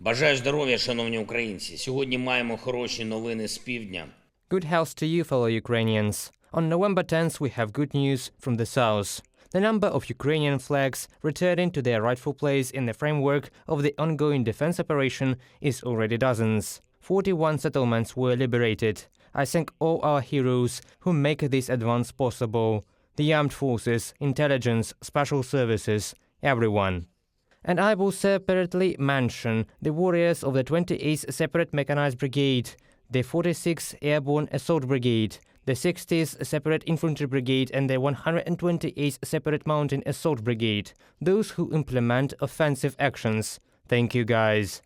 Бажаю здоров'я, шановні українці. Сьогодні маємо хороші новини з півдня. Good health to you, fellow Ukrainians. On November 10th, we have good news from the south. The number of Ukrainian flags returning to their rightful place in the framework of the ongoing defense operation is already dozens. 41 settlements were liberated. I thank all our heroes who make this advance possible. The armed forces, intelligence, special services, everyone. And I will separately mention the warriors of the 28th Separate Mechanized Brigade, the 46th Airborne Assault Brigade, the 60th Separate Infantry Brigade and the 128th Separate Mountain Assault Brigade, those who implement offensive actions. Thank you, guys.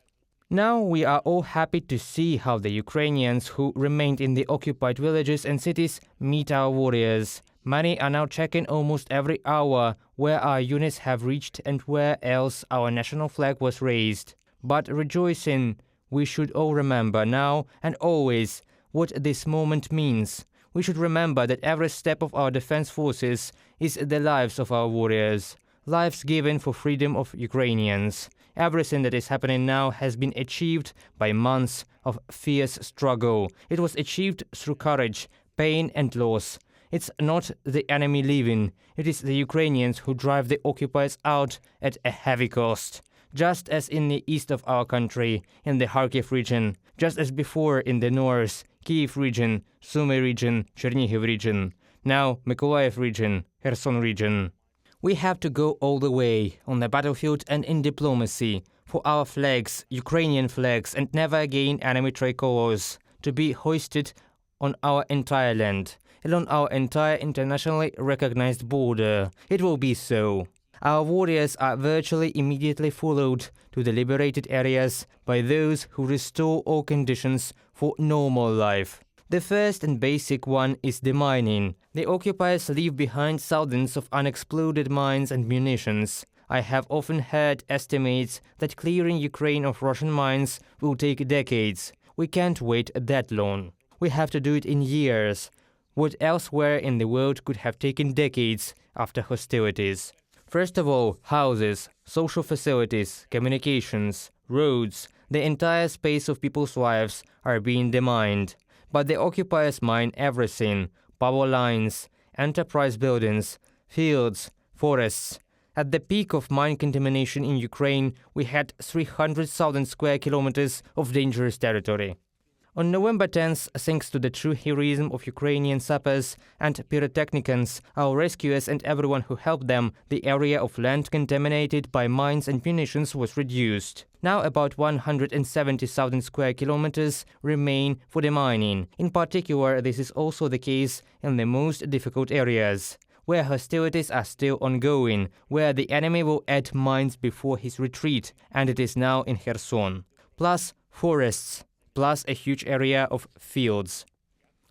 Now we are all happy to see how the Ukrainians who remained in the occupied villages and cities meet our warriors. Many are now checking almost every hour where our units have reached and where else our national flag was raised. But rejoicing, we should all remember now and always what this moment means. We should remember that every step of our defense forces is the lives of our warriors, lives given for freedom of Ukrainians. Everything that is happening now has been achieved by months of fierce struggle. It was achieved through courage, pain and loss. It's not the enemy leaving, it is the Ukrainians who drive the occupiers out at a heavy cost. Just as in the east of our country, in the Kharkiv region, just as before in the north, Kyiv region, Sumy region, Chernihiv region, now Mykolaiv region, Kherson region. We have to go all the way, on the battlefield and in diplomacy, for our flags, Ukrainian flags and never again enemy tricolors, to be hoisted on our entire land, along our entire internationally recognized border. It will be so. Our warriors are virtually immediately followed to the liberated areas by those who restore all conditions for normal life. The first and basic one is demining. The occupiers leave behind thousands of unexploded mines and munitions. I have often heard estimates that clearing Ukraine of Russian mines will take decades. We can't wait that long. We have to do it in years. What elsewhere in the world could have taken decades after hostilities? First of all, houses, social facilities, communications, roads, the entire space of people's lives are being demined. But the occupiers mine everything: power lines, enterprise buildings, fields, forests. At the peak of mine contamination in Ukraine, we had 300,000 square kilometers of dangerous territory. On November 10th, thanks to the true heroism of Ukrainian sappers and pyrotechnicians, our rescuers and everyone who helped them, the area of land contaminated by mines and munitions was reduced. Now about 170,000 square kilometers remain for demining. In particular, this is also the case in the most difficult areas, where hostilities are still ongoing, where the enemy will add mines before his retreat, and it is now in Kherson. Plus forests, plus a huge area of fields.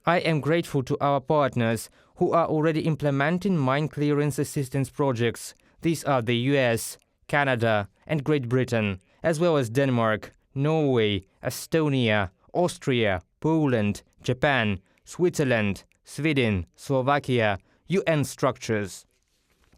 I am grateful to our partners who are already implementing mine clearance assistance projects. These are the US, Canada, and Great Britain, as well as Denmark, Norway, Estonia, Austria, Poland, Japan, Switzerland, Sweden, Slovakia, UN structures.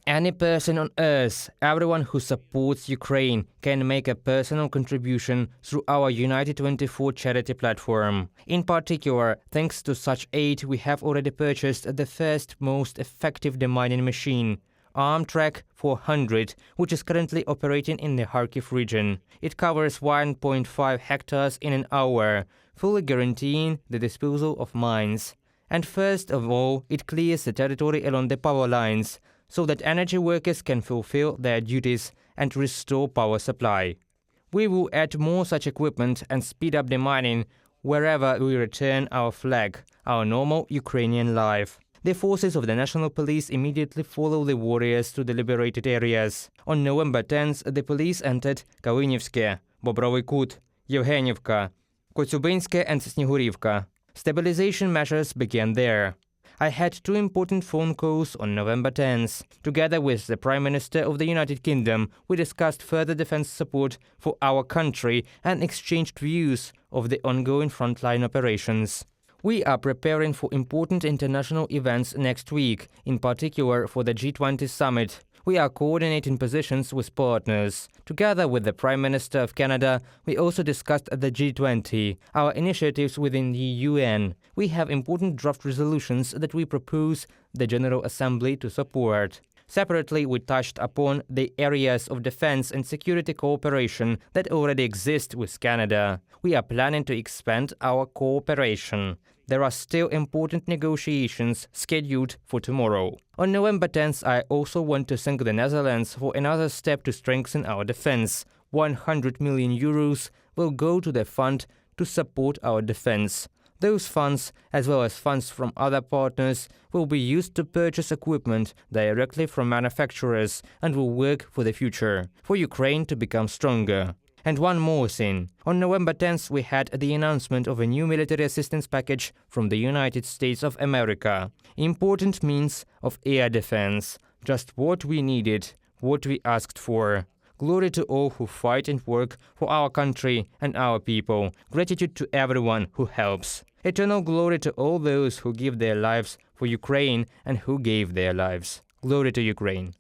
Any person on earth, everyone who supports Ukraine, can make a personal contribution through our United 24 charity platform. In particular, thanks to such aid, we have already purchased the first most effective demining machine, Armtrack 400, which is currently operating in the Kharkiv region. It covers 1.5 hectares in an hour, fully guaranteeing the disposal of mines. And first of all, it clears the territory along the power lines, so that energy workers can fulfill their duties and restore power supply. We will add more such equipment and speed up the mining wherever we return our flag, our normal Ukrainian life. The forces of the National Police immediately follow the warriors to the liberated areas. On November 10th, the police entered Kalynivske, Bobrovy Kut, Yevgenivka, Kotyubinske and Snigurivka. Stabilization measures began there. I had two important phone calls on November 10th. Together with the Prime Minister of the United Kingdom, we discussed further defense support for our country and exchanged views of the ongoing frontline operations. We are preparing for important international events next week, in particular for the G20 summit. We are coordinating positions with partners. Together with the Prime Minister of Canada, we also discussed the G20, our initiatives within the UN. We have important draft resolutions that we propose the General Assembly to support. Separately, we touched upon the areas of defense and security cooperation that already exist with Canada. We are planning to expand our cooperation. There are still important negotiations scheduled for tomorrow. On November 10th, I also want to thank the Netherlands for another step to strengthen our defense. 100 million euros will go to the fund to support our defense. Those funds, as well as funds from other partners, will be used to purchase equipment directly from manufacturers and will work for the future, for Ukraine to become stronger. And one more thing. On November 10th, we had the announcement of a new military assistance package from the United States of America. Important means of air defense. Just what we needed, what we asked for. Glory to all who fight and work for our country and our people. Gratitude to everyone who helps. Eternal glory to all those who give their lives for Ukraine and who gave their lives. Glory to Ukraine.